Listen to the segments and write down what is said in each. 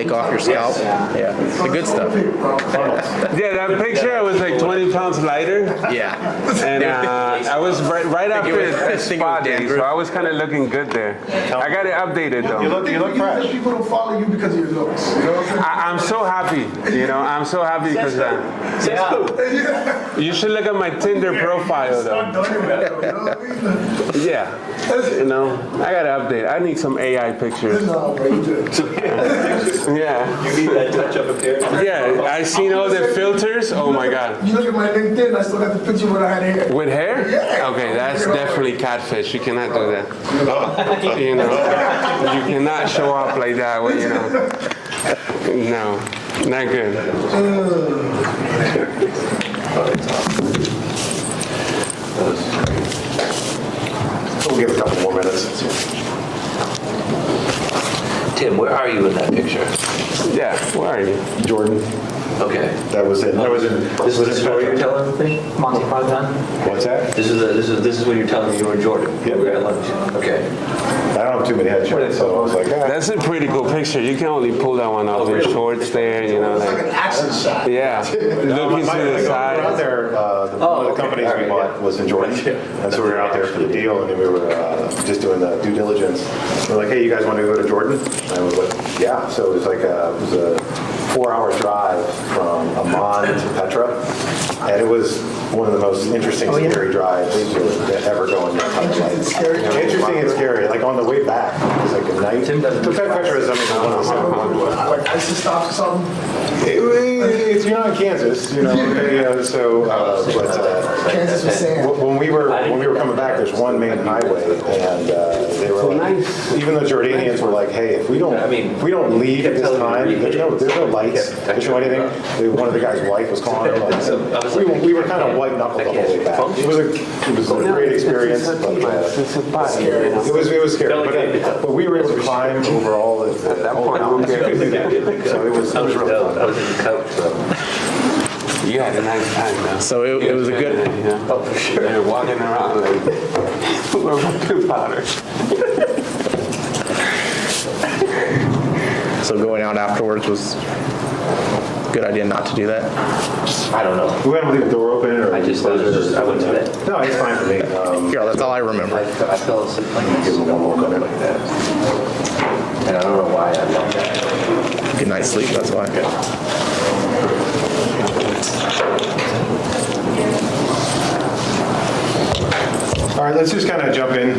flake off your scalp. Yeah, the good stuff. Yeah, that picture, I was like 20 pounds lighter. Yeah. And I was right after I the think it spa was day, dandruff. so I was kind of looking good there. I got it updated though. You look fresh. People don't follow you because of your looks. You know what I'm saying? I'm so happy, I'm so happy because you should look at my Tinder profile though. Yeah, I gotta update. I need some AI pictures. No, bro, you good. Yeah, You need that touch-up appearance? yeah. I seen all the filters. Oh my god. You look at my LinkedIn, I still got the picture when I had hair. With hair? Yeah. Okay, that's definitely catfish. You cannot do that. You cannot show up like that. No, not good. We'll give it a couple more minutes. Tim, where are you in that picture? Yeah, where are you? Jordan, Okay. that was it. That was in. This is the story you're telling with me? Monty Python? What's that? This is when you're telling me you were in Jordan? Yeah. We were at lunch. Okay. I don't have too many headshots, so I was like, That's a pretty cool picture. You can only pull that one off in shorts there, It's like an action shot. yeah. Looking to the we were out side. there, one of the companies we bought was in Jordan, and so we were out there for the deal, and then we were just doing the due diligence. We're like, hey, you guys want to go to Jordan? And I was like, yeah. So it was like it was a 4-hour drive from Hammond to Petra, and it was one of the most interesting, scary drives to ever go on. Interesting and scary. Like on the way back, it was like a night. Petra is, one of the Like ISIS stops or something. It's you're not in Kansas, so. Kansas was saying. When we were coming back, there's one main highway, and they were like, even the Jordanians were like, hey, if we don't leave at this time, there's no lights, there's no anything. One of the guy's wife was calling him. We were kind of white knuckled the whole way back. It was a great experience. But, it was scary, but we were able to climb over all the whole mountain. So it was really fun. I was in the couch, so. You had a nice time though. So it was a good. Oh, for sure. You're walking around like little powder. So going out afterwards was a good idea not to do that. I don't know. We had to leave the door open, or I went to bed. No, it's fine for me. Yeah, that's all I remember. I fell asleep like like that. And I don't know why I love that. Good night's sleep, that's why. All right, let's just kind of jump in.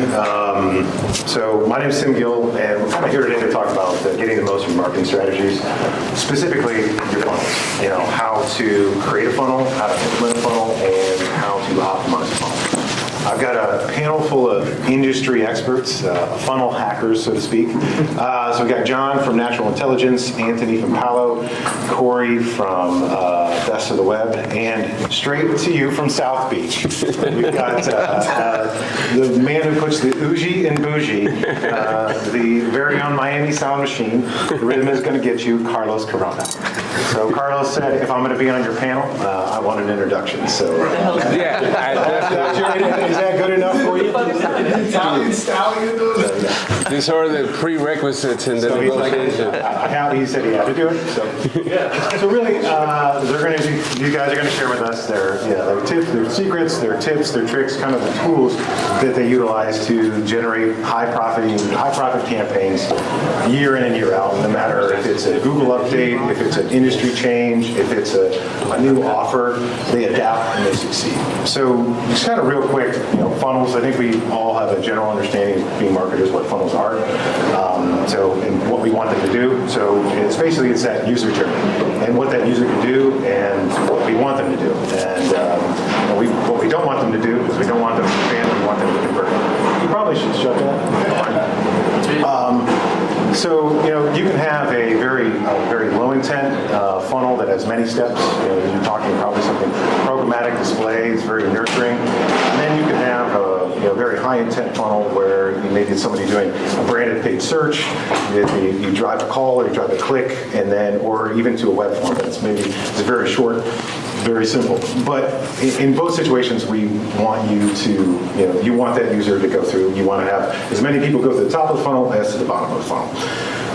So my name is Tim Gill, and we're kind of here today to talk about getting the most from marketing strategies, specifically your funnels. How to create a funnel, how to implement a funnel, and how to optimize a funnel. I've got a panel full of industry experts, funnel hackers, so to speak. So we've got John from Natural Intelligence, Anthony from PALO, Corey from Best of the Web, and straight to you from South Beach. We've got the man who puts the Uji and Bougie, the very own Miami sound machine. The rhythm is going to get you, Carlos Corona. So Carlos said, if I'm going to be on your panel, I want an introduction. So is that good enough for you? Italian stallion. These are the prerequisites in the negotiation. He said he had to do it. So really, you guys are going to share with us their tips, their secrets, their tips, their tricks, kind of the tools that they utilize to generate high profit campaigns year in and year out. No matter if it's a Google update, if it's an industry change, if it's a new offer, they adapt and they succeed. So just kind of real quick, funnels. I think we all have a general understanding of being marketers what funnels are. And what we want them to do. So it's that user journey and what that user can do and what we want them to do. And what we don't want them to do is we don't want them to expand. We want them to convert. You probably should shut that. So you can have a very low intent funnel that has many steps. You're talking probably something programmatic display. It's very nurturing, and then you can have a very high intent funnel where you maybe somebody doing a branded paid search. You drive a call or you drive a click, and then or even to a web form that's it's very short. Very simple. But in both situations, we want you to, you want that user to go through. You want to have as many people go to the top of the funnel as to the bottom of the funnel.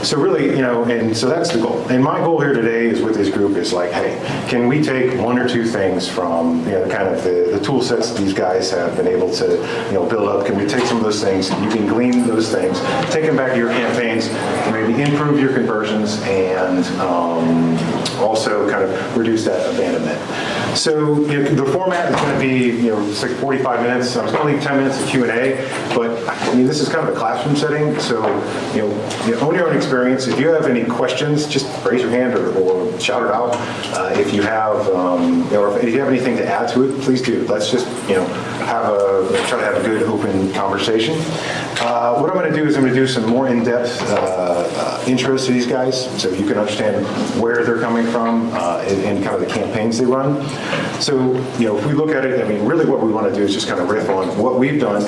So really, and so that's the goal. And my goal here today is with this group is like, hey, can we take one or two things from, kind of the tool sets these guys have been able to, build up? Can we take some of those things, you can glean those things, take them back to your campaigns, maybe improve your conversions, and also kind of reduce that abandonment. So the format is going to be, it's like 45 minutes. I was going to leave 10 minutes of Q&A, but this is kind of a classroom setting. So, own your own experience. If you have any questions, just raise your hand or shout it out. If you have, or if you have anything to add to it, please do. Let's just, try to have a good open conversation. What I'm going to do is I'm going to do some more in-depth intros to these guys, so you can understand where they're coming from and kind of the campaigns they run. So, if we look at it, really what we want to do is just kind of riff on what we've done,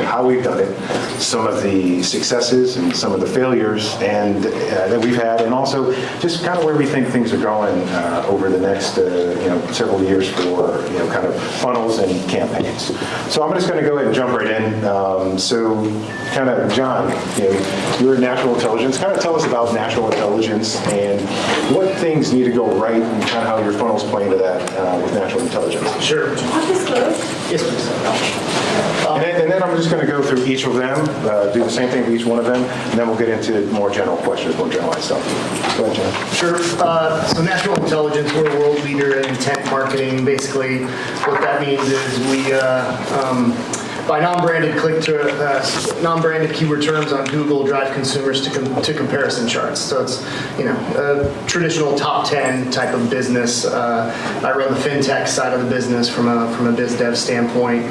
how we've done it, some of the successes and some of the failures and that we've had, and also just kind of where we think things are going over the next, several years for, kind of funnels and campaigns. So I'm just going to go ahead and jump right in. So kind of, John, you're natural intelligence. Kind of tell us about natural intelligence and what things need to go right and kind of how your funnels play into that with natural intelligence. Sure. Yes, please. And then I'm just going to go through each of them, do the same thing with each one of them, and then we'll get into more general questions, more generalized stuff. Go ahead, John. Sure. So natural intelligence, we're a world leader in intent marketing. Basically, what that means is we, by non-branded non-branded keyword terms on Google, drive consumers to comparison charts. So it's a traditional top 10 type of business. I run the Fintech side of the business from a biz dev standpoint.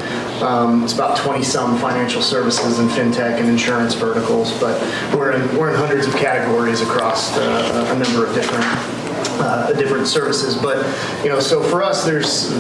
It's about 20-some financial services and Fintech and insurance verticals, but we're in hundreds of categories across a number of different services. But so for us, there's,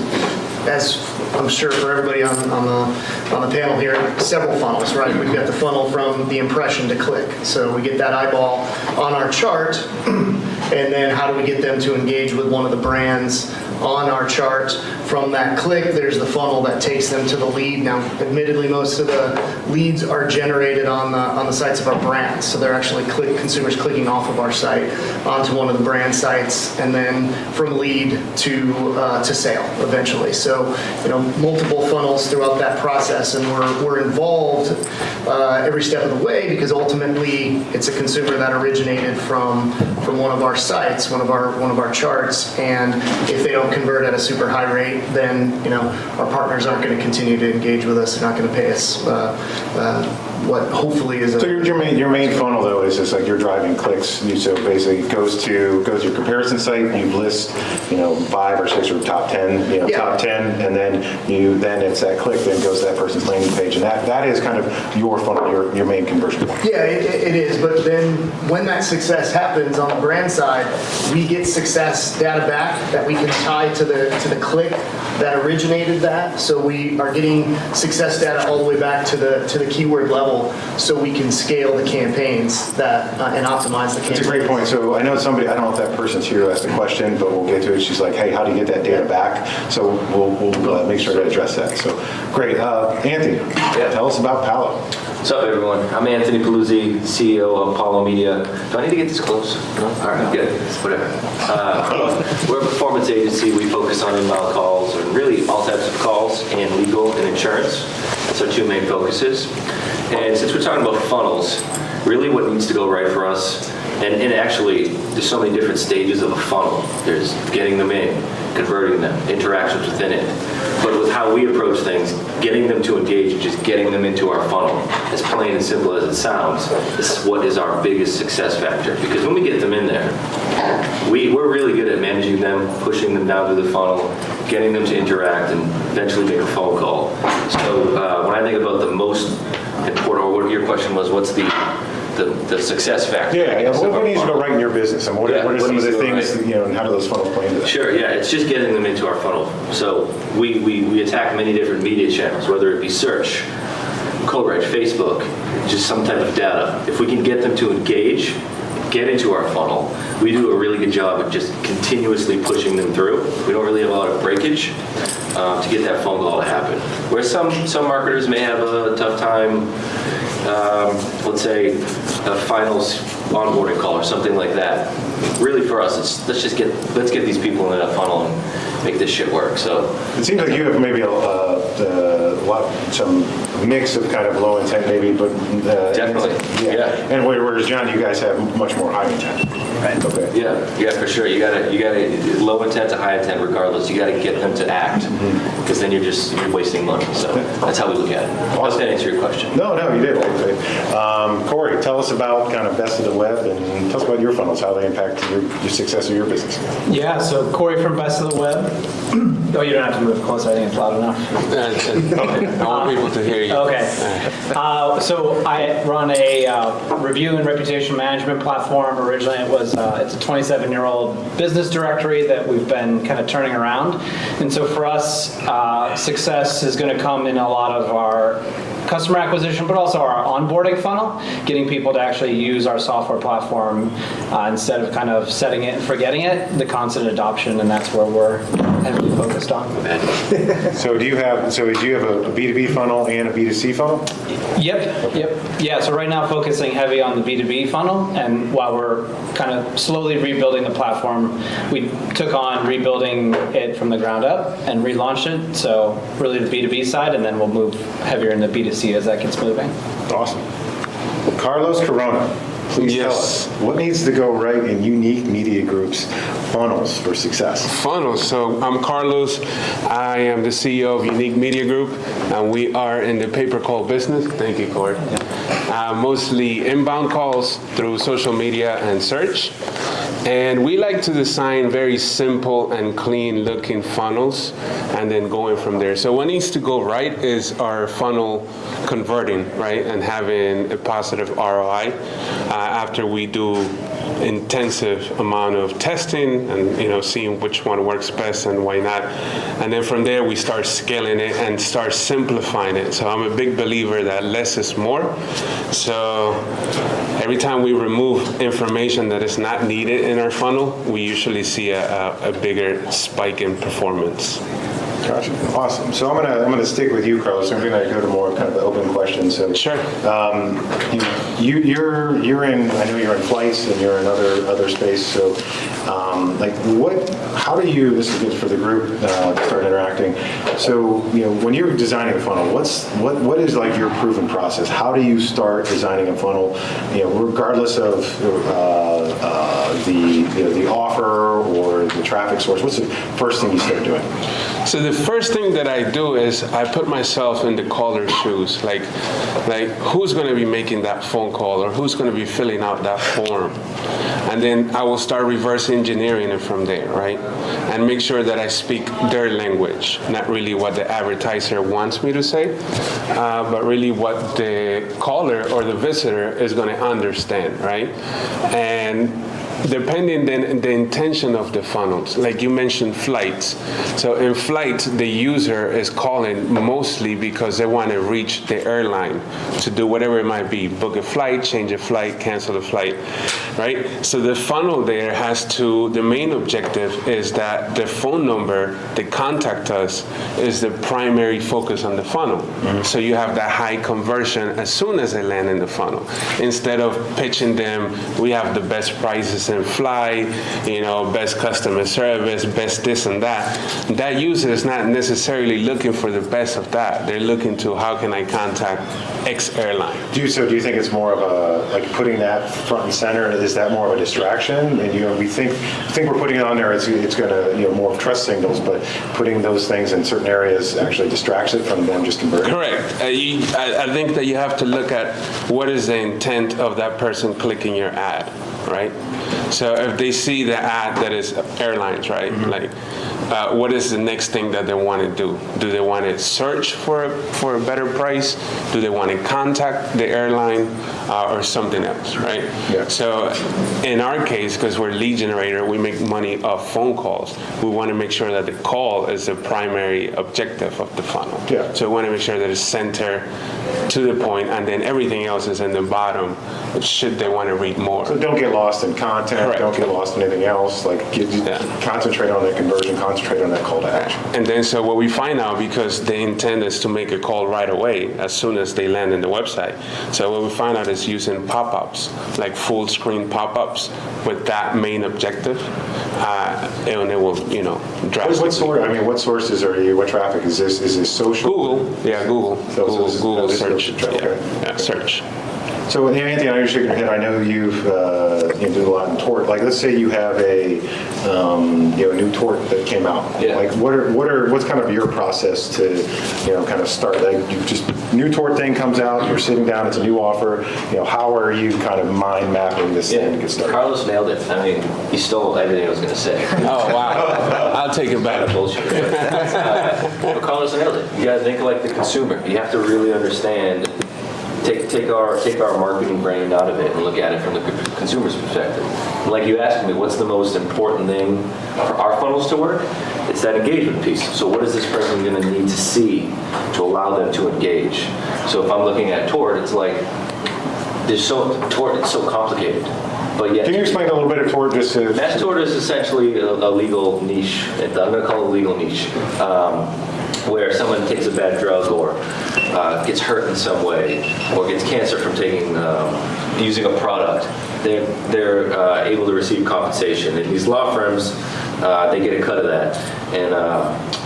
as I'm sure for everybody on the panel here, several funnels, right? We've got the funnel from the impression to click. So we get that eyeball on our chart, and then how do we get them to engage with one of the brands on our chart? From that click, there's the funnel that takes them to the lead. Now, admittedly, most of the leads are generated on the sites of our brands. So they're actually consumers clicking off of our site onto one of the brand sites, and then from lead to sale eventually. So, multiple funnels throughout that process, and we're involved every step of the way, because ultimately it's a consumer that originated from one of our sites, one of our charts, and if they don't convert at a super high rate, then our partners aren't going to continue to engage with us. They're not going to pay us what hopefully is a... So your main funnel, though, is just like you're driving clicks. So basically it goes to your comparison site, you list 5 or 6 or top 10, top 10, and then it's that click then goes to that person's landing page, and that is kind of your funnel, your main conversion point. Yeah, it is. But then when that success happens on the brand side, we get success data back that we can tie to the click that originated that. So we are getting success data all the way back to the keyword level, so we can scale the campaigns that and optimize the campaigns. That's a great point. So I know somebody, I don't know if that person's here who asked the question, but we'll get to it. She's like, hey, how do you get that data back? So we'll make sure to address that. So great. Anthony, tell us about PALO. What's up, everyone? I'm Anthony Paluzzi, CEO of PALO Media. Do I need to get this close? No? All right, good. Whatever. We're a performance agency. We focus on inbound calls, and really all types of calls, and legal and insurance. That's our 2 main focuses. And since we're talking about funnels, really what needs to go right for us, and actually there's so many different stages of a funnel. There's getting them in, converting them, interactions within it. But with how we approach things, getting them to engage, just getting them into our funnel, as plain and simple as it sounds, this is what is our biggest success factor. Because when we get them in there, we're really good at managing them, pushing them down through the funnel, getting them to interact, and eventually make a phone call. So when I think about the most important, or what your question was, what's the success factor? Yeah. What needs to go right in your business, and what are some of the things, and how do those funnels play into that? Sure, yeah, it's just getting them into our funnel. So we attack many different media channels, whether it be search, co-write, Facebook, just some type of data. If we can get them to engage, get into our funnel, we do a really good job of just continuously pushing them through. We don't really have a lot of breakage. to get that phone call to happen. Where some marketers may have a tough time, let's say a finals onboarding call or something like that. Really for us, it's let's get these people in that funnel and make this shit work. So It seems like you have maybe some mix of kind of low intent maybe, but. Definitely, yeah. And whereas John, you guys have much more high intent. Right. Okay. yeah, for sure. You gotta low intent to high intent regardless. You gotta get them to act, because then you're wasting money. So that's how we look at it. Does that answer your question? No, you did. Corey, tell us about kind of Best of the Web and tell us about your funnels, how they impact your success of your business. Yeah, so Corey from Best of the Web. Oh, you don't have to move close. I think it's loud enough. I want people to hear you. Okay. So I run a review and reputation management platform. Originally, it's a 27-year-old business directory that we've been kind of turning around. And so for us, success is going to come in a lot of our customer acquisition, but also our onboarding funnel, getting people to actually use our software platform instead of kind of setting it and forgetting it, the constant adoption, and that's where we're heavily focused on. So do you have a B2B funnel and a B2C funnel? Yep. Yeah, so right now focusing heavy on the B2B funnel, and while we're kind of slowly rebuilding the platform, we took on rebuilding it from the ground up and relaunched it, so really the B2B side, and then we'll move heavier in the B2C as that gets moving. Awesome. Carlos Corona, please tell us, what needs to go right in Unik Media Group's funnels for success? Funnels. So I'm Carlos. I am the CEO of Unik Media Group, and we are in the pay-per-call business. Thank you, Corey. Mostly inbound calls through social media and search. And we like to design very simple and clean looking funnels and then going from there. So what needs to go right is our funnel converting, right, and having a positive ROI after we do intensive amount of testing and seeing which one works best and why not. And then from there we start scaling it and start simplifying it. So I'm a big believer that less is more. So every time we remove information that is not needed in our funnel, we usually see a bigger spike in performance. Gotcha. Awesome. So I'm gonna stick with you, Carlos. I'm gonna go to more kind of open questions. So Sure. You're in. I know you're in flights and you're in other space. So how do you? This is good for the group to start interacting. So when you're designing a funnel, what is like your proven process? How do you start designing a funnel? Regardless of the offer or the traffic source. What's the first thing you start doing? So the first thing that I do is I put myself in the caller's shoes, like who's going to be making that phone call or who's going to be filling out that form, and then I will start reverse engineering it from there, right, and make sure that I speak their language, not really what the advertiser wants me to say, but really what the caller or the visitor is going to understand, right, and depending then the intention of the funnels, like you mentioned flights. So in flights, the user is calling mostly because they want to reach the airline to do whatever it might be, book a flight, change a flight, cancel a flight, right? So the funnel there the main objective is that the phone number, they contact us, is the primary focus on the funnel. Mm-hmm. So you have that high conversion as soon as they land in the funnel. Instead of pitching them, we have the best prices and fly, best customer service, best this and that. That user is not necessarily looking for the best of that. They're looking to how can I contact X airline. Do you think it's more of like putting that front and center? Is that more of a distraction? And we think we're putting it on there. It's going to more of trust signals, but putting those things in certain areas actually distracts it from them just converting. Correct. I think that you have to look at what is the intent of that person clicking your ad, right? So if they see the ad that is airlines, right? Mm-hmm. What is the next thing that they want to do? Do they want to search for a better price? Do they want to contact the airline or something else, right? Yeah. So in our case, because we're lead generator, we make money off phone calls. We want to make sure that the call is the primary objective of the funnel. Yeah. So we want to make sure that it's center to the point, and then everything else is in the bottom should they want to read more. So don't get lost lost in content, Correct. don't get lost in anything else, like concentrate on that conversion, concentrate on that call to action. And then so what we find out, because the intent is to make a call right away as soon as they land in the website. So what we find out is using pop-ups, like full screen pop-ups with that main objective, and it will, drastically. What sources are you, what traffic is this? Is this social? Google, Google this is search, okay. search. So Anthony, I know you're shaking your head. I know you've you do a lot in tort. Like, let's say you have a new tort that came out. Yeah. Like, what's kind of your process to kind of start? Like, you just new tort thing comes out. You're sitting down. It's a new offer. How are you kind of mind mapping this thing to get started? Carlos nailed it. I mean, he stole everything I was going to say. Oh, wow. I'll take it back. Bullshit. But Carlos nailed it. You got to think like the consumer. You have to really understand. Take our marketing brain out of it and look at it from the consumer's perspective. Like you asked me, what's the most important thing for our funnels to work? It's that engagement piece. So what is this person going to need to see to allow them to engage? So if I'm looking at tort, it's like it's so complicated. But yet, Can you explain a little bit of tort just to? Mass tort is essentially a legal niche. I'm going to call it a legal niche. Where someone takes a bad drug or gets hurt in some way or gets cancer from using a product, they're able to receive compensation. And these law firms, they get a cut of that,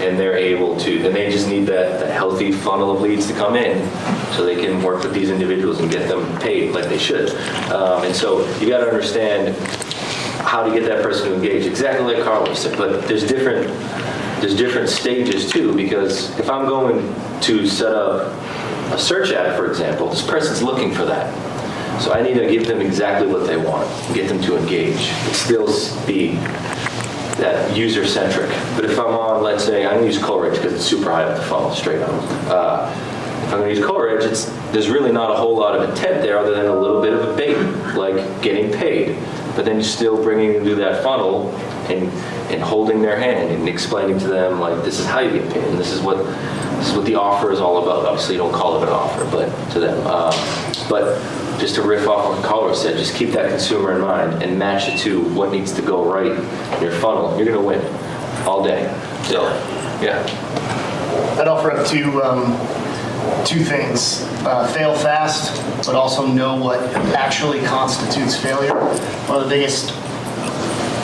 and they're able to. And they just need that healthy funnel of leads to come in, so they can work with these individuals and get them paid like they should. And so you got to understand how to get that person to engage. Exactly like Carlos said, but there's different stages too, because if I'm going to set up a search ad, for example, this person's looking for that. So I need to give them exactly what they want, get them to engage. It still be that user-centric. But if I'm on, let's say, I'm going to use Coleridge because it's super high up the funnel, straight on. If I'm going to use Coleridge, there's really not a whole lot of intent there other than a little bit of a bait, like getting paid. But then you're still bringing them to that funnel and holding their hand and explaining to them, like, this is how you get paid, and this is what the offer is all about. Obviously, you don't call it an offer, but to them. But just to riff off what Caller said, just keep that consumer in mind and match it to what needs to go right in your funnel. You're going to win all day. So, yeah. I'd offer up two things. Fail fast, but also know what actually constitutes failure. One of the biggest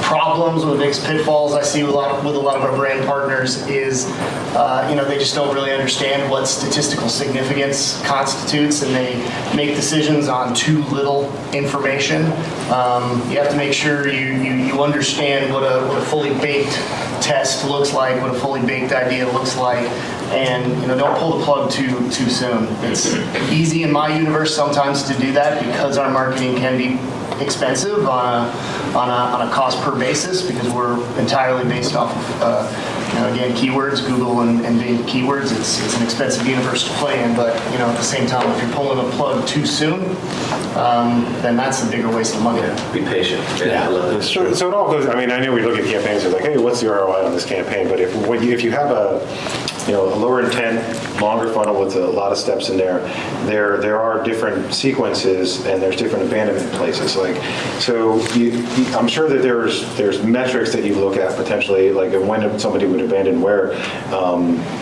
problems, one of the biggest pitfalls I see with a lot of our brand partners is, they just don't really understand what statistical significance constitutes, and they make decisions on too little information. You have to make sure you understand what a fully baked test looks like, what a fully baked idea looks like, and don't pull the plug too soon. It's easy in my universe sometimes to do that because our marketing can be expensive on a cost per basis, because we're entirely based off of again, keywords, Google and Bing keywords. It's an expensive universe to play in, but at the same time, if you're pulling the plug too soon, then that's a bigger waste of money. Be patient. Yeah. I love it. So it all goes. I mean, I know we look at campaigns. It's like, hey, what's the ROI on this campaign? But if you have a lower intent, longer funnel with a lot of steps in there are different sequences and there's different abandonment places. Like, so I'm sure that there's metrics that you look at potentially, like when somebody would abandon where.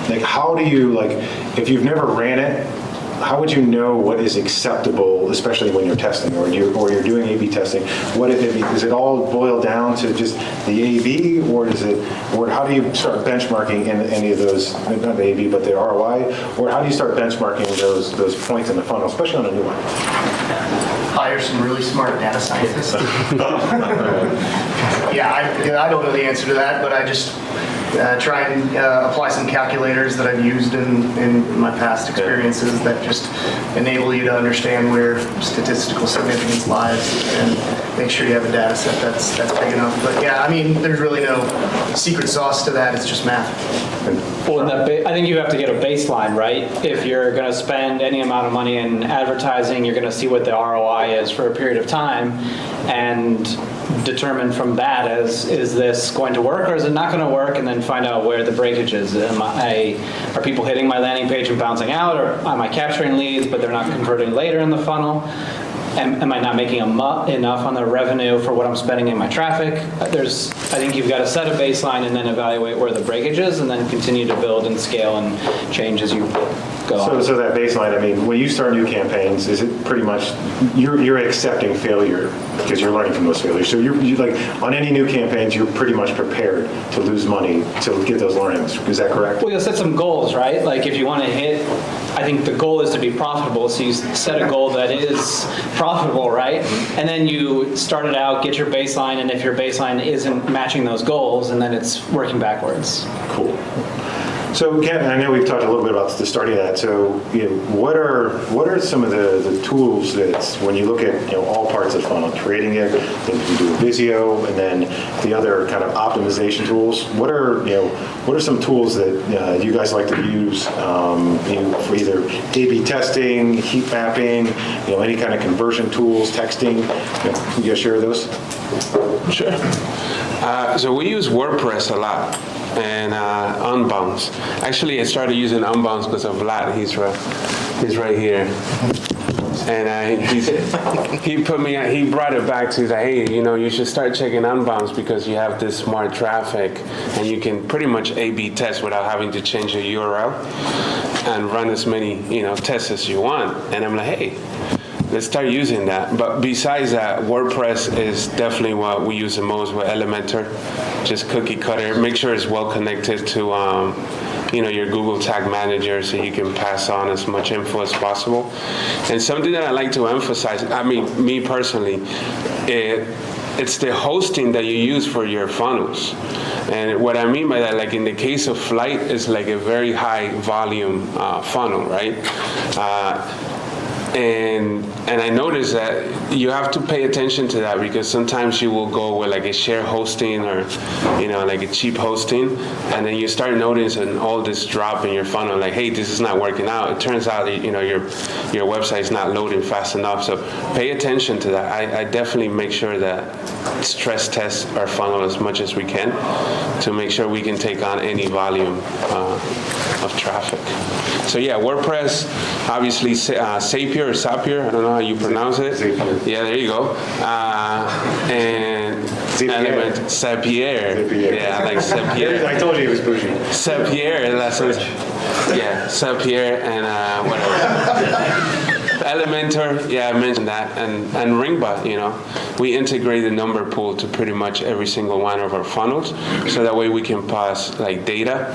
Like, how do you, like, if you've never ran it, how would you know what is acceptable, especially when you're testing or you're doing A/B testing? Is it all boiled down to just the A/B, or how do you start benchmarking in any of those, not the A/B, but the ROI, or how do you start benchmarking those points in the funnel, especially on a new one? Hire some really smart data scientists. Yeah, I don't know the answer to that, but I just try and apply some calculators that I've used in my past experiences that just enable you to understand where statistical significance lies and make sure you have a data set that's big enough. But yeah, I mean, there's really no secret sauce to that. It's just math. Well, I think you have to get a baseline, right? If you're going to spend any amount of money in advertising, you're going to see what the ROI is for a period of time and determine from that is this going to work or is it not going to work, and then find out where the breakage is. Are people hitting my landing page and bouncing out, or am I capturing leads but they're not converting later in the funnel? am I not making enough on the revenue for what I'm spending in my traffic? I think you've got to set a baseline and then evaluate where the breakage is, and then continue to build and scale and change as you go on. So that baseline, I mean, when you start new campaigns, is it pretty much, you're accepting failure because you're learning from those failures. So you're like, on any new campaigns, you're pretty much prepared to lose money to get those learnings. Is that correct? Well, you'll set some goals, right? Like if you want to hit, I think the goal is to be profitable. So you set a goal that is profitable, right? And then you start it out, get your baseline, and if your baseline isn't matching those goals, and then it's working backwards. Cool. So, Ken, I know we've talked a little bit about the starting of that. So, what are some of the tools that when you look at all parts of the funnel, creating it, then you do Visio, and then the other kind of optimization tools? What are some tools that you guys like to use for either A/B testing, heat mapping, any kind of conversion tools, texting? Can you guys share those? Sure. So we use WordPress a lot and Unbounce. Actually, I started using Unbounce because of Vlad. He's right here. And he brought it back to, he's like, hey, you should start checking Unbounce because you have this smart traffic and you can pretty much A/B test without having to change your URL and run as many, tests as you want. And I'm like, hey, let's start using that. But besides that, WordPress is definitely what we use the most with Elementor. Just cookie cutter. Make sure it's well connected to your Google Tag Manager so you can pass on as much info as possible. And something that I like to emphasize, I mean, me personally, it's the hosting that you use for your funnels. And what I mean by that, like in the case of Flight, is like a very high volume funnel, right? And I noticed that you have to pay attention to that because sometimes you will go with like a share hosting or, like a cheap hosting, and then you start noticing all this drop in your funnel, like, hey, this is not working out. It turns out that, your website is not loading fast enough. So pay attention to that. I definitely make sure that stress test our funnel as much as we can to make sure we can take on any volume of traffic. So yeah, WordPress, obviously Zapier or Zapier, I don't know how you pronounce it. Zapier. Yeah, there you go. And Zapier. Zapier. Yeah, I like Zapier. I told you he was bougie. Zapier, Zapier and whatever. Elementor, yeah, I mentioned that, and Ringbot, we integrate the number pool to pretty much every single one of our funnels, so that way we can pass like data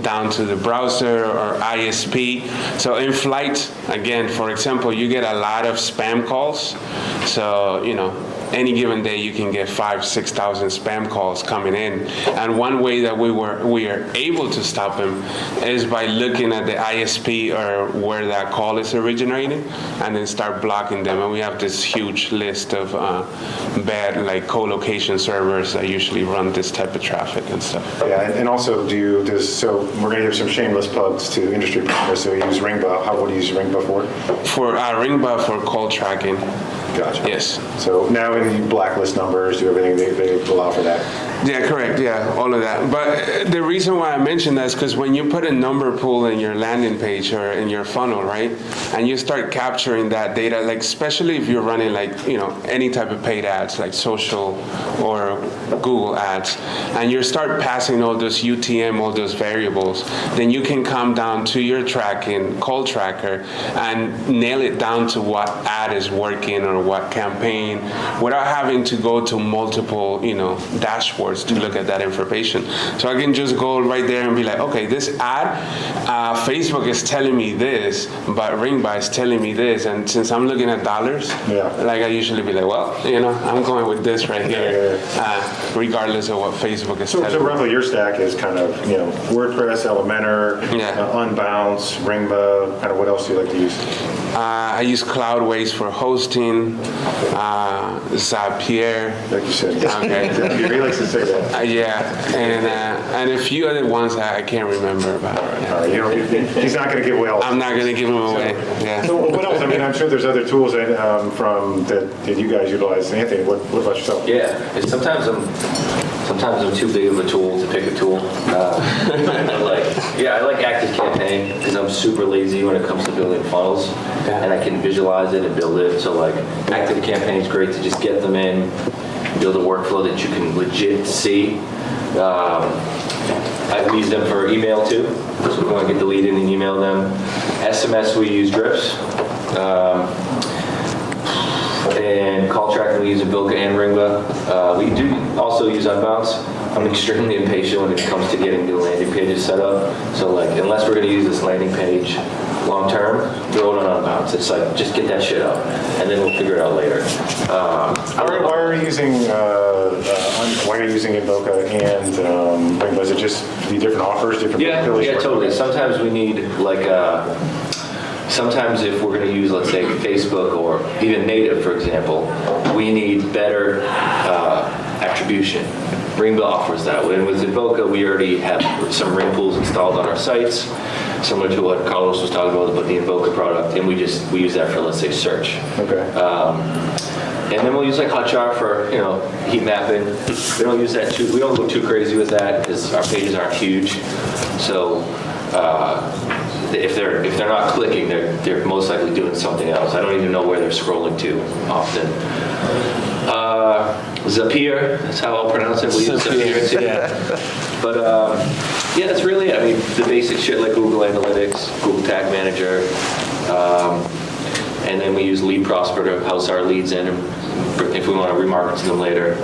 down to the browser or ISP. So in Flight, again, for example, you get a lot of spam calls, so any given day you can get 5,000-6,000 spam calls coming in. And one way that we are able to stop them is by looking at the ISP or where that call is originating and then start blocking them. And we have this huge list of bad like co-location servers that usually run this type of traffic and stuff. Yeah, and also so we're going to give some shameless plugs to industry partners. So we use Ringbot. What do you use Ringbot for? For Ringbot for call tracking. Gotcha. Yes. So now when you blacklist numbers, do everything they allow for that? Yeah, correct. Yeah, all of that. But the reason why I mentioned that is because when you put a number pool in your landing page or in your funnel, right, and you start capturing that data, like especially if you're running like, any type of paid ads, like social or Google ads, and you start passing all those UTM, all those variables, then you can come down to your tracking, call tracker, and nail it down to what ad is working or what campaign without having to go to multiple, dashboards to look at that information. So I can just go right there and be like, okay, this ad, Facebook is telling me this, but Ringbot is telling me this. And since I'm looking at dollars, like I usually be like, well, I'm going with this right here, regardless of what Facebook is telling me. So roughly your stack is kind of, WordPress, Elementor, Unbounce, Ringbot, kind of what else do you like to use? I use Cloudways for hosting, Zapier. Like you said. Okay. Zapier, he likes to say that. And a few other ones that I can't remember about. All right, he's not going to give away all. I'm not going to give them away. Yeah. So what else? I mean, I'm sure there's other tools that that you guys utilize. Anthony, what about yourself? Yeah, and sometimes Sometimes I'm too big of a tool to pick a tool. I like Active Campaign because I'm super lazy when it comes to building funnels, and I can visualize it and build it. So like Active Campaign is great to just get them in, build a workflow that you can legit see. I've used them for email too, so if we want to get the lead in and email them. SMS we use Drips. And call tracking we use Invoca and Ringba. We do also use Unbounce. I'm extremely impatient when it comes to getting new landing pages set up. So like, unless we're going to use this landing page long term, throw it on Unbounce. It's like, just get that shit up, and then we'll figure it out later. Why are you using Invoca and Ringba? Is it just the different offers, different capabilities? Yeah, totally. Sometimes we need like sometimes if we're going to use, let's say, Facebook or even native, for example, we need better attribution. Ringba offers that. And with Invoca, we already have some ring pools installed on our sites, similar to what Carlos was talking about the Invoca product, and we use that for, let's say, search. Okay. And then we'll use like Hotjar for, heat mapping. We don't use that we don't go too crazy with that because our pages aren't huge. So if they're not clicking, they're most likely doing something else. I don't even know where they're scrolling to often. Zapier, that's how I'll pronounce it. We use Zapier too. Yeah. But that's really it. I mean, the basic shit like Google Analytics, Google Tag Manager, and then we use Lead Prosper to house our leads in if we want to remarket to them later.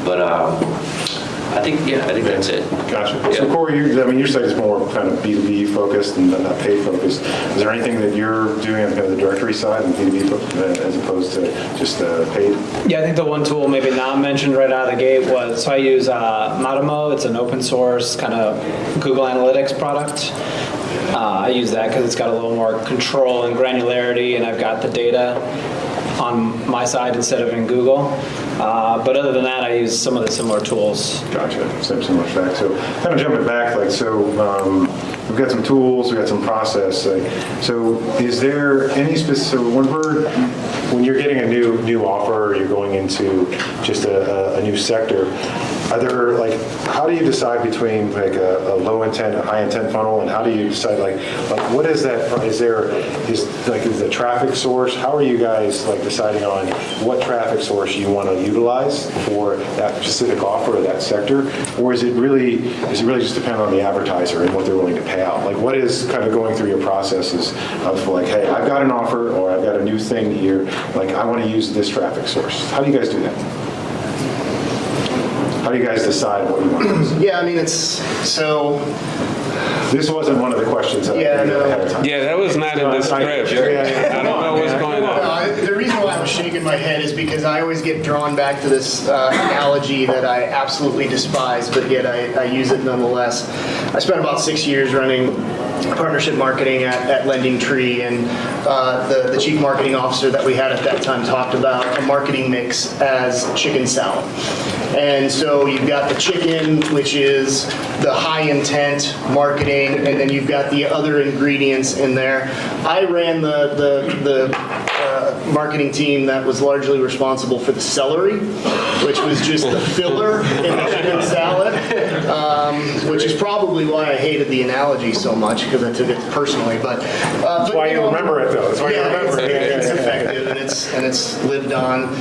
But I think that's it. Gotcha. Yeah. So Corey, your site is more kind of B2B focused and not paid focused. Is there anything that you're doing on kind of the directory side and B2B as opposed to just paid? Yeah, I think the one tool maybe not mentioned right out of the gate was, so I use Matomo. It's an open source kind of Google Analytics product. I use that because it's got a little more control and granularity, and I've got the data on my side instead of in Google. But other than that, I use some of the similar tools. Gotcha. Similar stack. So kind of jumping back, we've got some tools, we've got some process. So is there any specific, so when you're getting a new offer, or you're going into just a new sector, are there how do you decide between a low intent, a high intent funnel, and how do you decide what is that? Is the traffic source? How are you guys deciding on what traffic source you want to utilize for that specific offer or that sector, or is it really just depend on the advertiser and what they're willing to pay out? What is kind of going through your processes of hey, I've got an offer or I've got a new thing here, I want to use this traffic source. How do you guys do that? How do you guys decide what you want to use? Yeah, I mean, it's so. This wasn't one of the questions that I had ahead of time. Yeah, that was not in the script. I don't know what's going on. The reason why I was shaking my head is because I always get drawn back to this analogy that I absolutely despise, but yet I use it nonetheless. I spent about 6 years running partnership marketing at Lending Tree, and the chief marketing officer that we had at that time talked about a marketing mix as chicken salad. And so you've got the chicken, which is the high intent marketing, and then you've got the other ingredients in there. I ran the marketing team that was largely responsible for the celery, which was just the filler in the chicken salad, which is probably why I hated the analogy so much, because I took it personally. But that's why you remember it, though. That's why you remember it. It's effective, and it's lived on.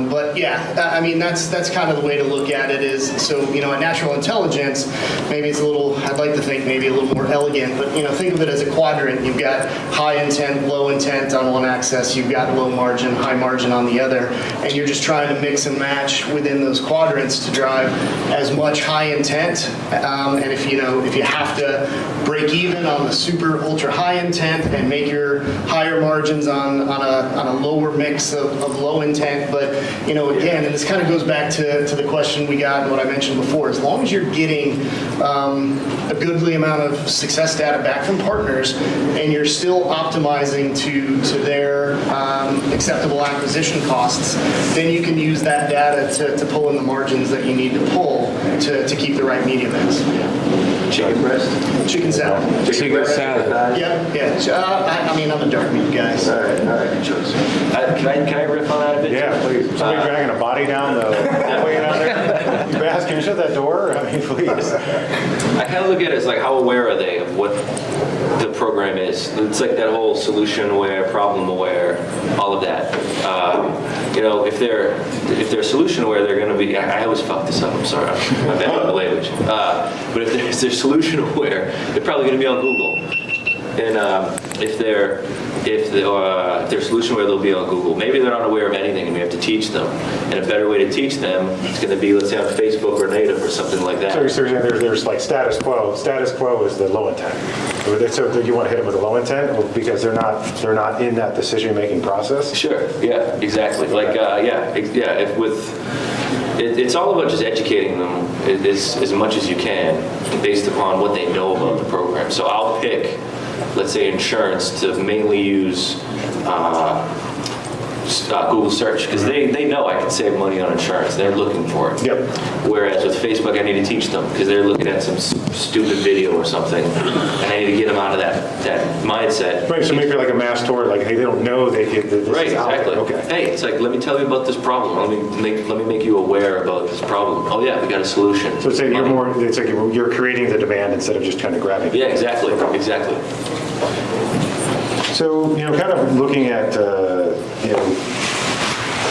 But yeah, I mean, that's kind of the way to look at it is, so, at natural intelligence, maybe it's I'd like to think maybe a little more elegant, but, think of it as a quadrant. You've got high intent, low intent on one axis, you've got low margin, high margin on the other, and you're just trying to mix and match within those quadrants to drive as much high intent, and if you have to break even on the super ultra high intent and make your higher margins on a lower mix of low intent. But, again, and this kind of goes back to the question we got and what I mentioned before, as long as you're getting a goodly amount of success data back from partners and you're still optimizing to their acceptable acquisition costs, then you can use that data to pull in the margins that you need to pull to keep the right media mix. Chicken breast? Chicken salad. Chicken salad. Yeah. I mean, I'm a dark meat guy. So. All right, good choice. Can I riff on that a bit? Yeah, please. Somebody dragging a body down the way down there. You ask can you shut that door? I mean, please. I kind of look at it as like, how aware are they of what the program is? It's like that whole solution aware, problem aware, all of that. If they're solution aware, they're going to be. I always fuck this up. I'm sorry, my bad on the language. But if they're solution aware, they're probably going to be on Google. And if they're solution aware, they'll be on Google. Maybe they're not aware of anything, and we have to teach them. And a better way to teach them is going to be, let's say, on Facebook or native or something like that. So you're saying there's like status quo. Status quo is the low intent. So you want to hit them with the low intent because they're not in that decision-making process? Sure. Yeah. Exactly. Like it's all about just educating them as much as you can based upon what they know about the program. So I'll pick, let's say, insurance to mainly use Google search because they know I can save money on insurance. They're looking for it. Yep. Whereas with Facebook, I need to teach them because they're looking at some stupid video or something, and I need to get them out of that mindset. Right, so maybe like a mass toward, like, hey, they don't know they get this. Right, is out exactly. there. Okay. Hey, it's like, let me tell you about this problem. Let me make you aware about this problem. Oh yeah, we got a solution. So it's like it's like you're creating the demand instead of just kind of grabbing it. Yeah, exactly, exactly. So, kind of looking at,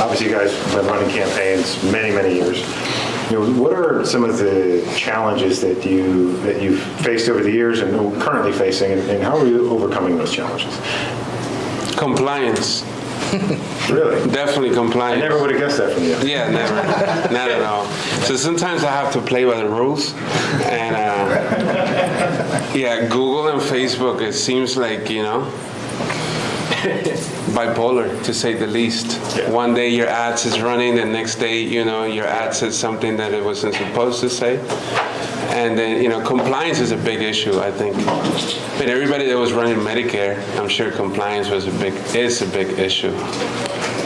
obviously you guys have been running campaigns many, many years. What are some of the challenges that you've faced over the years and currently facing, and how are you overcoming those challenges? Compliance. Really? Definitely I compliance. never would have guessed that from you. Yeah, never. Not at all. So sometimes I have to play by the rules. And Google and Facebook, it seems like, bipolar, to say the least. Yeah. One day your ads is running, the next day, your ad says something that it wasn't supposed to say. And then, compliance is a big issue, I think. But everybody that was running Medicare, I'm sure compliance is a big issue.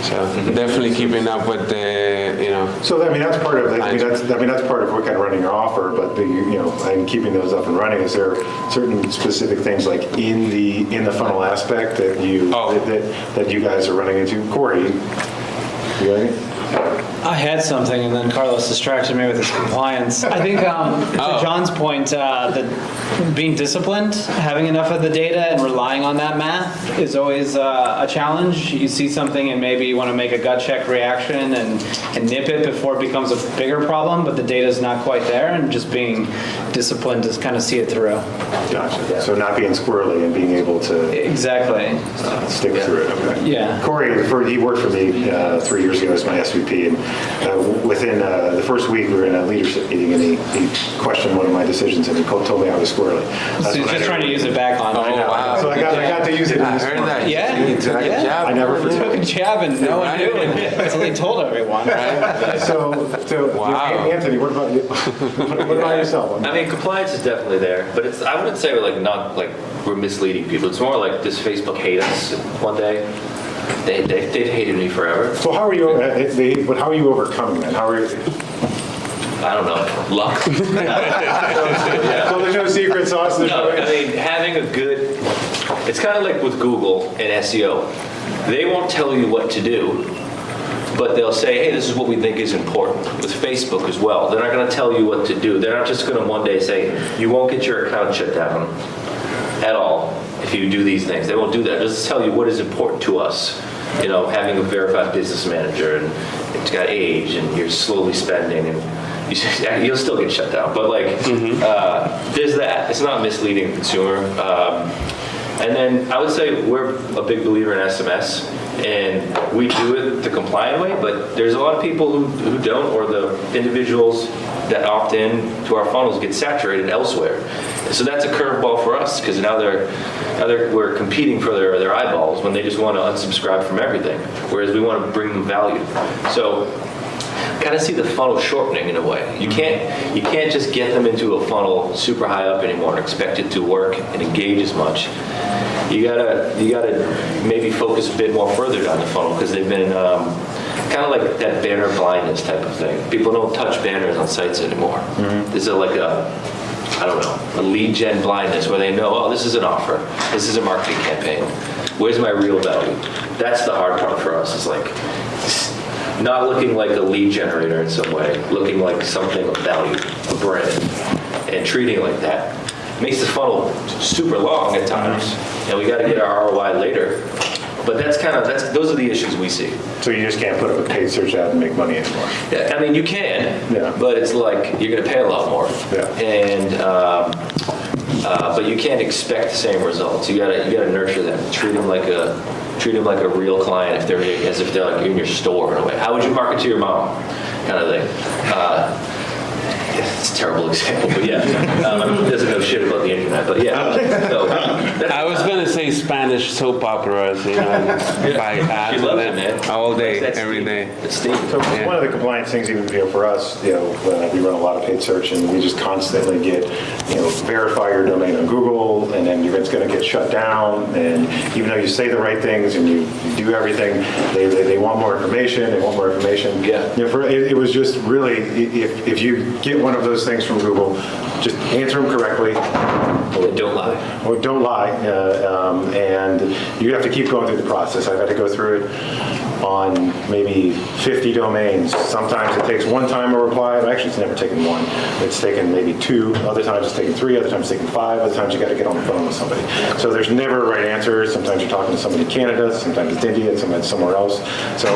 So definitely keeping up with the, So that's part of that's part of what kind of running your offer, but and keeping those up and running. Is there certain specific things like in the funnel aspect that you guys are running into? Corey, you got any? I had something, and then Carlos distracted me with his compliance. I think, to John's point, that being disciplined, having enough of the data and relying on that math is always a challenge. You see something and maybe you want to make a gut check reaction and nip it before it becomes a bigger problem, but the data's not quite there, and just being disciplined to kind of see it through. Gotcha. So not being squirrely and being able to Exactly. stick through it. Okay. Yeah. Corey, he worked for me 3 years ago as my SVP, and within the first week we were in a leadership meeting, and he questioned one of my decisions, and he told me I was squirrely. So he's just trying to use it back on. Oh, wow. So I got to use it. I heard that. Yeah. You took a jab. I never He forget. took a jab and no one knew until he told everyone. So Wow. Anthony, what about you? What about yourself? I mean, compliance is definitely there, but I wouldn't say we're misleading people. It's more like, does Facebook hate us one day? They've hated me forever. So how are you? But how are you overcoming that? How are you? I don't know. Luck. So there's no secret sauce. No, I mean, having a good, it's kind of like with Google and SEO. They won't tell you what to do, but they'll say, hey, this is what we think is important. With Facebook as well, they're not going to tell you what to do. They're not just going to one day say, you won't get your account shut down at all if you do these things. They won't do that. They'll just tell you what is important to us. Having a verified business manager, and it's got age, and you're slowly spending, and you'll still get shut down. But there's that. It's not misleading the consumer. And then I would say we're a big believer in SMS, and we do it the compliant way, but there's a lot of people who don't, or the individuals that opt in to our funnels get saturated elsewhere. So that's a curveball for us, because now we're competing for their eyeballs when they just want to unsubscribe from everything, whereas we want to bring them value. So kind of see the funnel shortening in a way. You can't just get them into a funnel super high up anymore and expect it to work and engage as much. You gotta maybe focus a bit more further down the funnel, because they've been kind of like that banner blindness type of thing. People don't touch banners on sites anymore. There's a lead gen blindness where they know, oh, this is an offer, this is a marketing campaign. Where's my real value? That's the hard part for us. It's like, not looking like a lead generator in some way, looking like something of value, a brand, and treating it like that. Makes the funnel super long at times, and we got to get our ROI later. But those are the issues we see. So you just can't put up a paid search ad and make money anymore. Yeah, I mean, you can, Yeah. but it's like you're going to pay a lot more. Yeah. And but you can't expect the same results. You gotta nurture them. Treat them like a real client as if they're like in your store in a way. How would you market to your mom? Kind of thing. It's a terrible example, but yeah, who doesn't know shit about the internet? But yeah, so I was gonna say Spanish soap operas, you know, by ads She loves and it, man. all day, That's every Steve. day. It's Steve. So one of the compliance things, even for us, we run a lot of paid search, and we just constantly get, verify your domain on Google, and then it's going to get shut down. And even though you say the right things and you do everything, they want more information. They want more information. Yeah. It was just really, if you get one of those things from Google, just answer them correctly. Don't lie. Or don't lie, and you have to keep going through the process. I've had to go through it on maybe 50 domains. Sometimes it takes one time a reply. Actually, it's never taken one. It's taken maybe two. Other times it's taken three. Other times it's taken five. Other times you got to get on the phone with somebody. So there's never a right answer. Sometimes you're talking to somebody in Canada. Sometimes it's India. Sometimes it's somewhere else. So,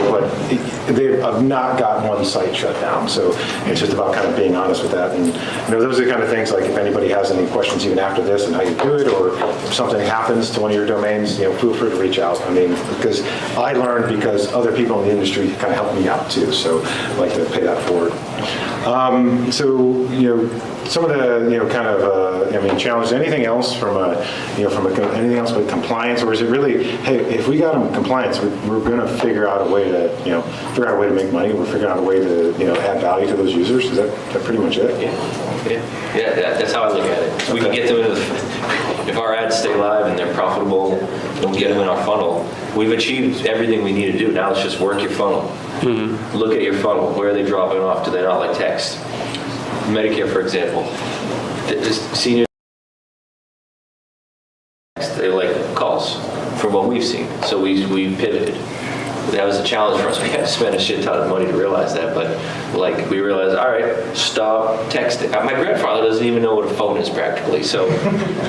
I've not got one site shut down. So it's just about kind of being honest with that. And those are the kind of things, like if anybody has any questions even after this and how you do it, or if something happens to one of your domains, feel free to reach out. I mean, because I learned because other people in the industry kind of helped me out too. So I'd like to pay that forward. Some of the, challenges, anything else anything else with compliance, or is it really, hey, if we got them compliance, we're going to figure out a way to, make money. We're figuring out a way to, add value to those users. Is that pretty much it? Yeah, that's how I look at it. So we can get them if our ads stay live and they're profitable, and we get them in our funnel, we've achieved everything we need to do. Now let's just work your funnel. Mm-hmm. Look at your funnel. Where are they dropping off? Do they not like text? Medicare, for example. Senior, they like calls from what we've seen. So we pivoted. That was a challenge for us. We had to spend a shit ton of money to realize that, but we realized, all right, stop texting. My grandfather doesn't even know what a phone is practically, so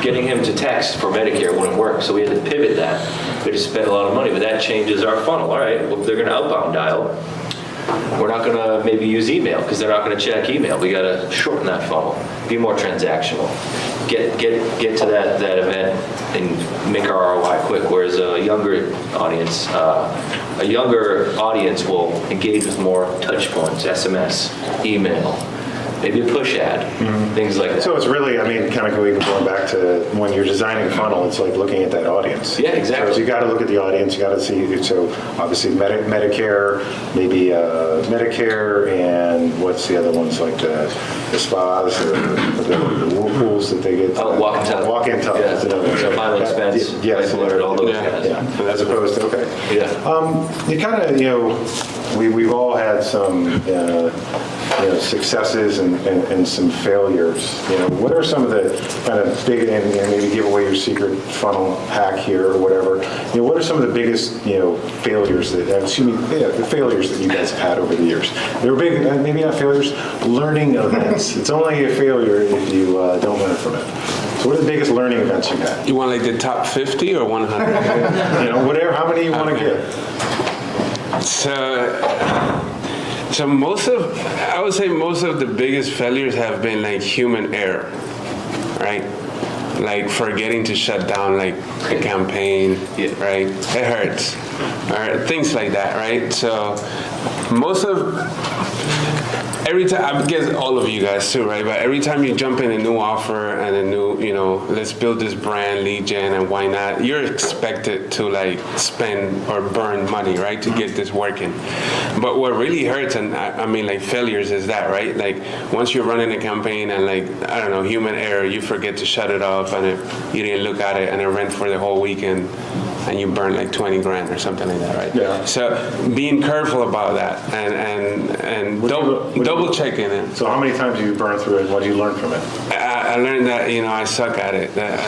getting him to text for Medicare wouldn't work. So we had to pivot that. We had to spend a lot of money, but that changes our funnel. All right, well, they're going to outbound dial. We're not going to maybe use email because they're not going to check email. We got to shorten that funnel, be more transactional, get to that event and make our ROI quick. Whereas a younger audience will engage with more touch points, SMS, email, maybe a push ad, things like that. So it's really, kind of going back to when you're designing a funnel, it's like looking at that audience. Yeah, exactly. So you got to look at the audience. You got to see. So obviously Medicare, maybe Medicare, and what's the other ones, like the spas or the whirlpools that they get. Walk-in tub. Walk-in tub. Yeah. So final expense. Yes. All those guys. Yeah. As opposed to Yeah. you kind of we've all had some successes and some failures. What are some of the kind of big, and maybe give away your secret funnel hack here or whatever? What are some of the biggest failures the failures that you guys have had over the years? They were big, maybe not failures, learning events. It's only a failure if you don't learn from it. So what are the biggest learning events you've had? You want the top 50 or 100? Whatever. How many you want to give? So I would say most of the biggest failures have been human error, right? Like forgetting to shut down a campaign, right? It hurts, or things like that, right? So every time, I guess all of you guys too, right? But every time you jump in a new offer and a new, let's build this brand, lead gen, and why not, you're expected to spend or burn money, right, to get this working. But what really hurts, and failures is that, right? Once you're running a campaign and human error, you forget to shut it off and you didn't look at it and it ran for the whole weekend. and you burn like 20 grand or something like that, right? Yeah. So being careful about that and double checking it. So how many times have you burned through it, and what did you learn from it? I learned that, I suck at it. That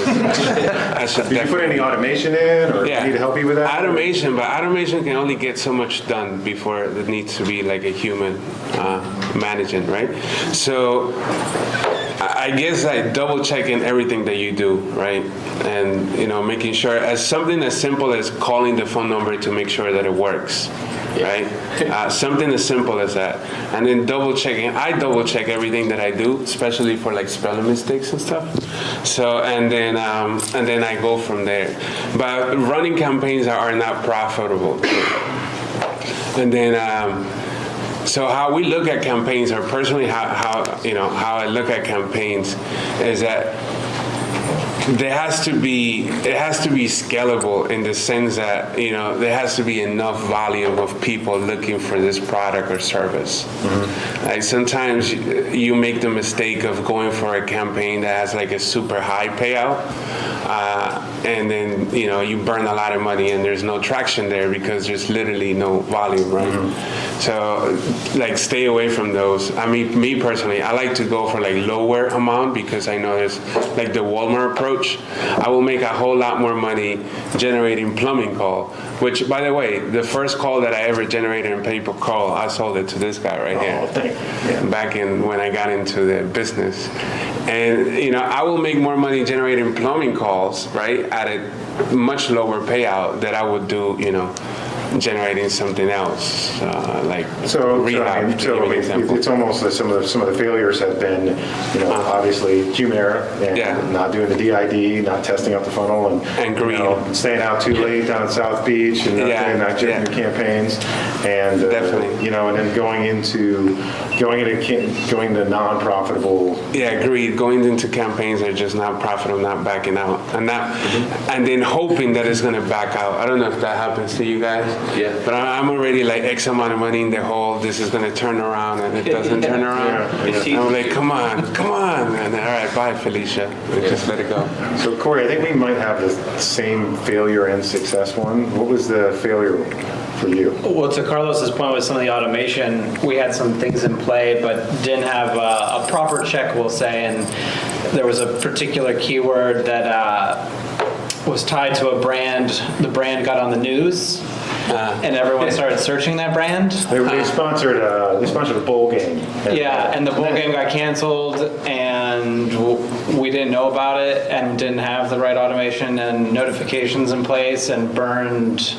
I should Did you put any automation in, or do you need to help you with that? Automation, but automation can only get so much done before it needs to be like a human managing, right? So I guess like double checking everything that you do, right? And making sure, as something as simple as calling the phone number to make sure that it works, right? Something as simple as that. And then double checking. I double check everything that I do, especially for like spelling mistakes and stuff. So and then I go from there. But running campaigns are not profitable. And then. So how we look at campaigns, or personally how I look at campaigns, is that it has to be scalable in the sense that there has to be enough volume of people looking for this product or service. Mm-hmm. Like sometimes you make the mistake of going for a campaign that has like a super high payout, and then you burn a lot of money and there's no traction there because there's literally no volume, right? Mm-hmm. So like stay away from those. I mean, me personally, I like to go for like lower amount because I know there's like the Walmart approach. I will make a whole lot more money generating plumbing call, which by the way, the first call that I ever generated in pay per call, I sold it to this guy right here. Back in when I got into the business. And I will make more money generating plumbing calls, right, at a much lower payout that I would do, generating something else, like rehab. It's almost that some of the failures have been, obviously Humira and not doing the DID, not testing out the funnel, and greed, staying out too late down at South Beach, and not getting your campaigns, and definitely, and then going into non-profitable. Yeah, greed. Going into campaigns that are just not profitable, not backing out, and then hoping that it's going to back out. I don't know if that happens to you guys. Yeah. But I'm already like X amount of money in the hole. This is going to turn around, and it doesn't turn around. I'm like, come on. And all right, bye, Felicia. Just let it go. So Corey, I think we might have the same failure and success one. What was the failure for you? Well, to Carlos's point with some of the automation, we had some things in play, but didn't have a proper check, we'll say, and there was a particular keyword that was tied to a brand. The brand got on the news, and everyone started searching that brand. They sponsored a bowl game. And the bowl game got canceled, and we didn't know about it, and didn't have the right automation and notifications in place, and burned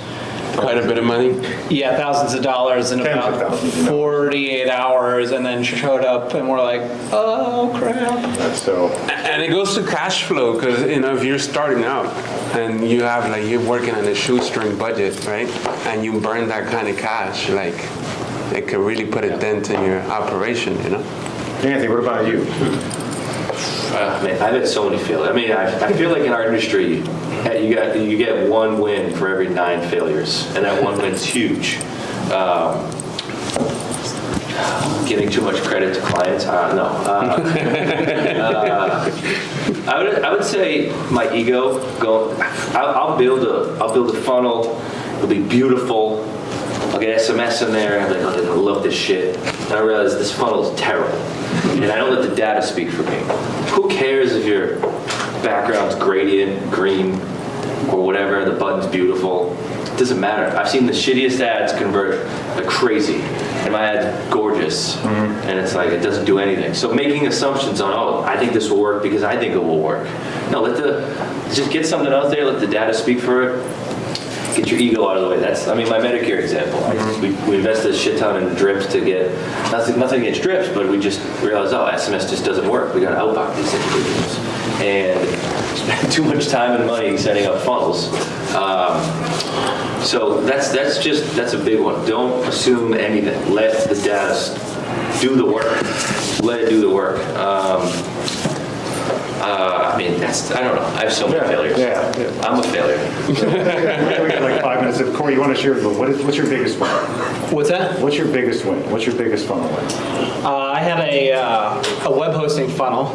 quite a bit of money. Yeah, thousands of dollars in about 48 hours, and then showed up, and we're like, oh crap. And it goes to cash flow, because if you're starting out and you have you're working on a shoestring budget, right, and you burn that kind of cash, it could really put a dent in your operation, Anthony, what about you? Man, I've had so many failures. I mean, I feel like in our industry, you get one win for every 9 failures, and that one win's huge. Giving too much credit to clients? No. I would say my ego. I'll build a funnel. It'll be beautiful. I'll get SMS in there. I'm like, oh, I love this shit. And I realize this funnel is terrible, and I don't let the data speak for me. Who cares if your background's gradient, green, or whatever, the button's beautiful? It doesn't matter. I've seen the shittiest ads convert like crazy, and my ad's gorgeous, and it's like, it doesn't do anything. So making assumptions on, I think this will work because I think it will work. No, just get something out there, let the data speak for it. Get your ego out of the way. That's, my Medicare example. We invested a shit ton in drips to get, nothing against drips, but we just realized, SMS just doesn't work. We got to outbound these individuals. And spend too much time and money setting up funnels. So that's a big one. Don't assume anything. Let the data do the work. Let it do the work. I mean, I don't know. I have so many failures. Yeah. I'm a failure. We got like 5 minutes. If Corey, you want to share, what's your biggest win? What's that? What's your biggest win? What's your biggest funnel win? I had a web hosting funnel.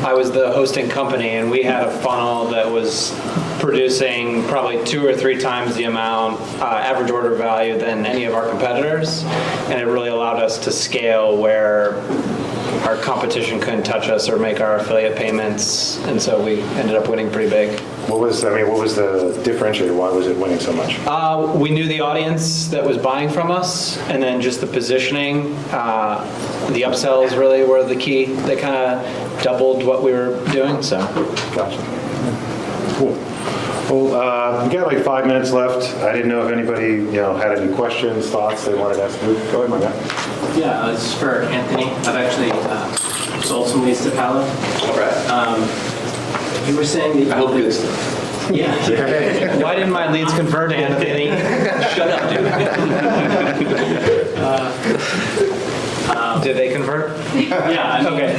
I was the hosting company, and we had a funnel that was producing probably 2 or 3 times the amount average order value than any of our competitors, and it really allowed us to scale where our competition couldn't touch us or make our affiliate payments, and so we ended up winning pretty big. What was the differentiator? Why was it winning so much? We knew the audience that was buying from us, and then just the positioning, the upsells really were the key. They kind of doubled what we were doing, so. Gotcha. Cool. Well, we got like 5 minutes left. I didn't know if anybody, had any questions, thoughts they wanted to ask. Go ahead, my guy. Yeah, this is for Anthony. I've actually sold some leads to PALO. All right. You were saying that I hope good stuff. Yeah. Why didn't my leads convert, Anthony? Shut up, dude. Did they convert? Yeah. I mean, Okay.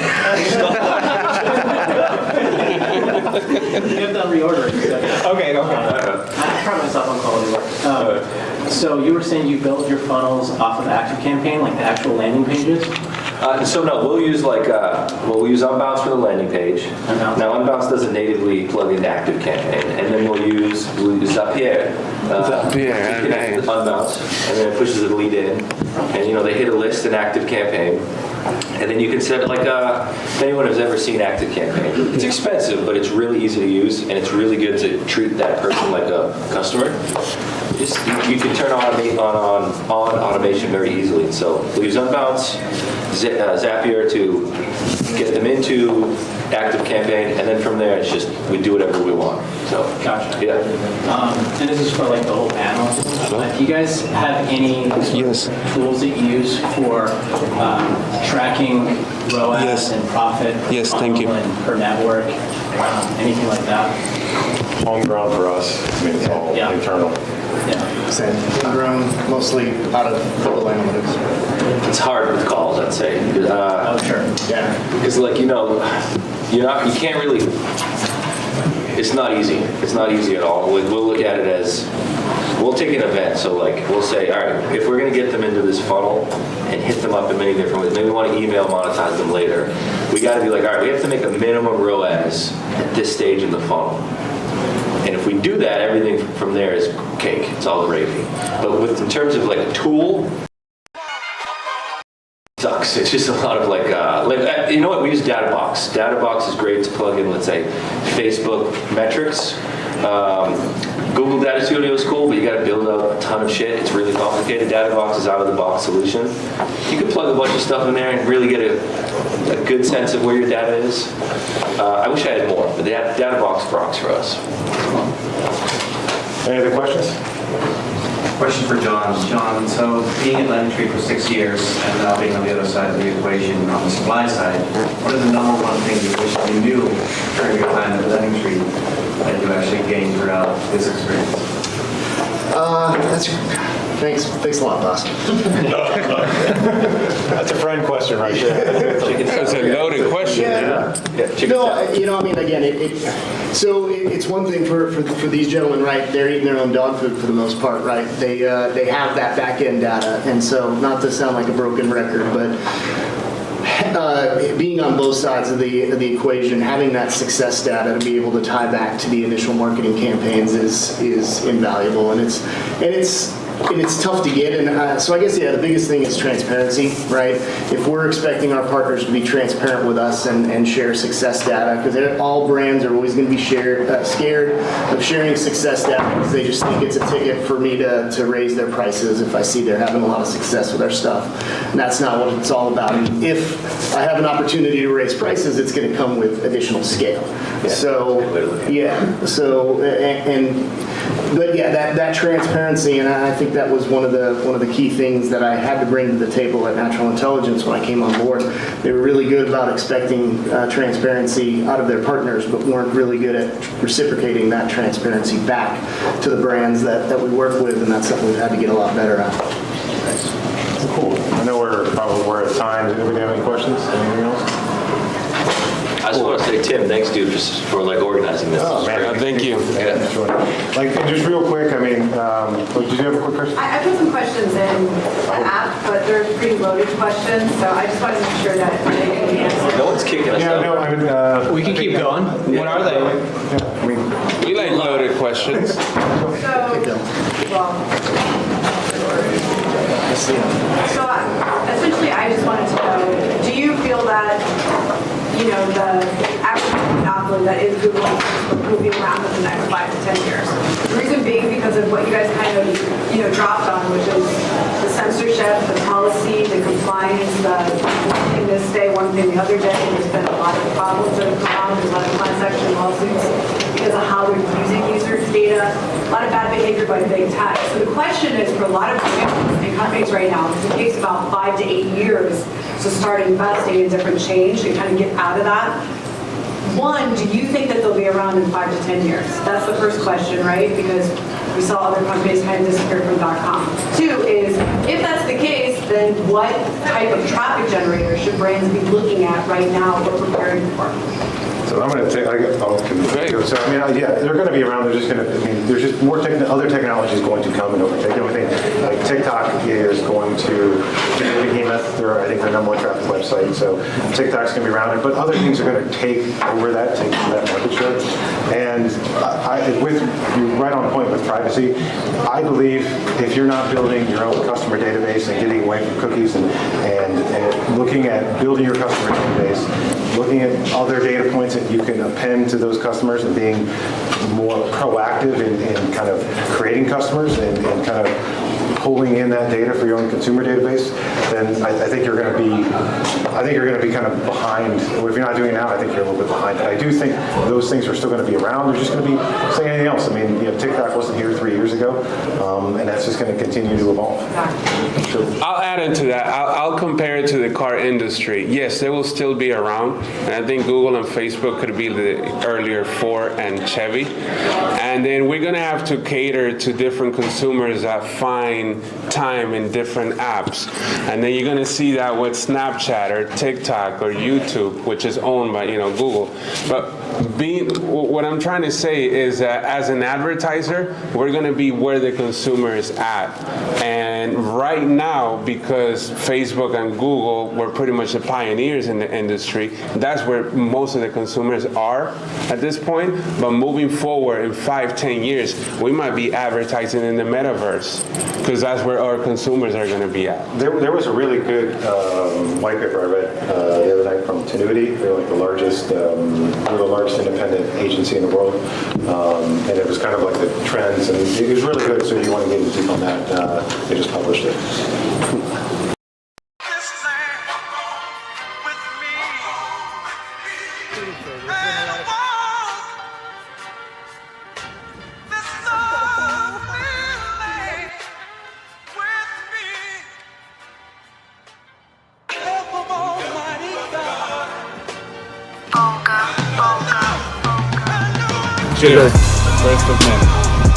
we have done reordering. So, Okay. I pride myself on quality work. So you were saying you built your funnels off of ActiveCampaign, like the actual landing pages? So no, we'll use we'll use Unbounce for the landing page. Unbounce. Now Unbounce doesn't natively plug into ActiveCampaign, and then we'll use Zapier. Zapier, okay. Unbounce, and then it pushes the lead in, and they hit a list in ActiveCampaign, and then you can set it like if anyone has ever seen ActiveCampaign. It's expensive, but it's really easy to use, and it's really good to treat that person like a customer. You can turn on automation very easily. So we'll use Unbounce, Zapier to get them into ActiveCampaign, and then from there it's just we do whatever we want. So Gotcha. yeah. And this is for like the whole panel. Do you guys have any Yes. tools that you use for tracking ROAS Yes. and profit? Yes, thank you. And per network, anything like that? Homegrown for us. I mean, it's all Yeah. internal. Yeah. Same. Grown mostly out of Google Analytics. It's hard with calls, I'd say. Oh, sure. Yeah. Because you can't really. It's not easy. It's not easy at all. We'll look at it as we'll take an event. So we'll say, all right, if we're going to get them into this funnel and hit them up in many different ways, maybe we want to email monetize them later. We got to be like, all right, we have to make a minimum ROAS at this stage in the funnel. And if we do that, everything from there is cake. It's all gravy. But in terms of a tool, sucks. It's just a lot of you know what? We use DataBox. DataBox is great to plug in, let's say, Facebook metrics. Google Data Studio is cool, but you got to build out a ton of shit. It's really complicated. DataBox is out of the box solution. You can plug a bunch of stuff in there and really get a good sense of where your data is. I wish I had more, but the DataBox rocks for us. Any other questions? Question for John. John, so being at LendingTree for 6 years and now being on the other side of the equation on the supply side, what are the number one things you wish you knew during your time at LendingTree that you actually gained throughout this experience? Thanks a lot, boss. That's a friend question right there. That's a loaded question. No, I mean, again, it's one thing for these gentlemen, right? They're eating their own dog food for the most part, right? They have that back end data, and so not to sound like a broken record, but being on both sides of the equation, having that success data to be able to tie back to the initial marketing campaigns is invaluable, and it's tough to get. And so I guess, the biggest thing is transparency, right? If we're expecting our partners to be transparent with us and share success data, because all brands are always going to be scared of sharing success data because they just think it's a ticket for me to raise their prices if I see they're having a lot of success with our stuff. And that's not what it's all about. And if I have an opportunity to raise prices, it's going to come with additional scale. That transparency, and I think that was one of the key things that I had to bring to the table at Natural Intelligence when I came on board. They were really good about expecting transparency out of their partners, but weren't really good at reciprocating that transparency back to the brands that we work with, and that's something we've had to get a lot better at. Cool. I know we're at time. Does anybody have any questions? Anything else? I just want to say, Tim, thanks, dude, just for like organizing this. Oh, man. Thank you. Like, and just real quick, I mean, did you have a quick question? I put some questions in the app, but they're pretty loaded questions, so I just wanted to make sure that they can be answered. No one's kicking us Yeah, out. no, I mean, We can keep going. What are they? I mean, We like loaded questions. So, well, essentially, I just wanted to know, do you feel that, you know, the actual monopoly that is Google and Facebook will be around in the next 5 to 10 years? The reason being because of what you guys kind of, you know, dropped on, which is the censorship, the policy, the compliance, the one thing this day, one thing the other day. There's been a lot of problems that have come out. There's a lot of class action lawsuits because of how they're using user data, a lot of bad behavior by big tech. So the question is, for a lot of brands and companies right now, because it takes about 5 to 8 years to start investing in different change and kind of get out of that. One, do you think that they'll be around in 5 to 10 years? That's the first question, right? Because we saw other companies kind of disappear from .com. Two is, if that's the case, then what type of traffic generator should brands be looking at right now or preparing for? so I'm going to take, so I mean, yeah, they're going to be around, they're just going to, I mean, there's just more, other technology is going to come and overtake everything. Like TikTok is going to be a behemoth, I think they're number one traffic website, so TikTok's going to be around it, but other things are going to take over that, take that market share. And you're right on point with privacy. I believe if you're not building your own customer database and getting away from cookies and looking at building your customer database, looking at other data points that you can append to those customers and being more proactive in kind of creating customers and kind of pulling in that data for your own consumer database, then I think you're going to be, kind of behind. Or if you're not doing it now, I think you're a little bit behind. But I do think those things are still going to be around. They're just going to be like anything else. I mean, you know, TikTok wasn't here 3 years ago, and that's just going to continue to evolve. I'll add into that. I'll compare it to the car industry. Yes, they will still be around, and I think Google and Facebook could be the earlier Ford and Chevy. And then we're going to have to cater to different consumers that find time in different apps. And then you're going to see that with Snapchat or TikTok or YouTube, which is owned by, you know, Google. But what I'm trying to say is that as an advertiser, we're going to be where the consumer is at. And right now, because Facebook and Google were pretty much the pioneers in the industry, that's where most of the consumers are at this point. But moving forward in 5-10 years, we might be advertising in the metaverse, because that's where our consumers are going to be at. There was a really good white paper I read the other night from Tenuity. They're like the largest independent agency in the world, and it was kind of like the trends, and it was really good. So if you want to get into deep on that, they just published it. Cheers. Rest of men.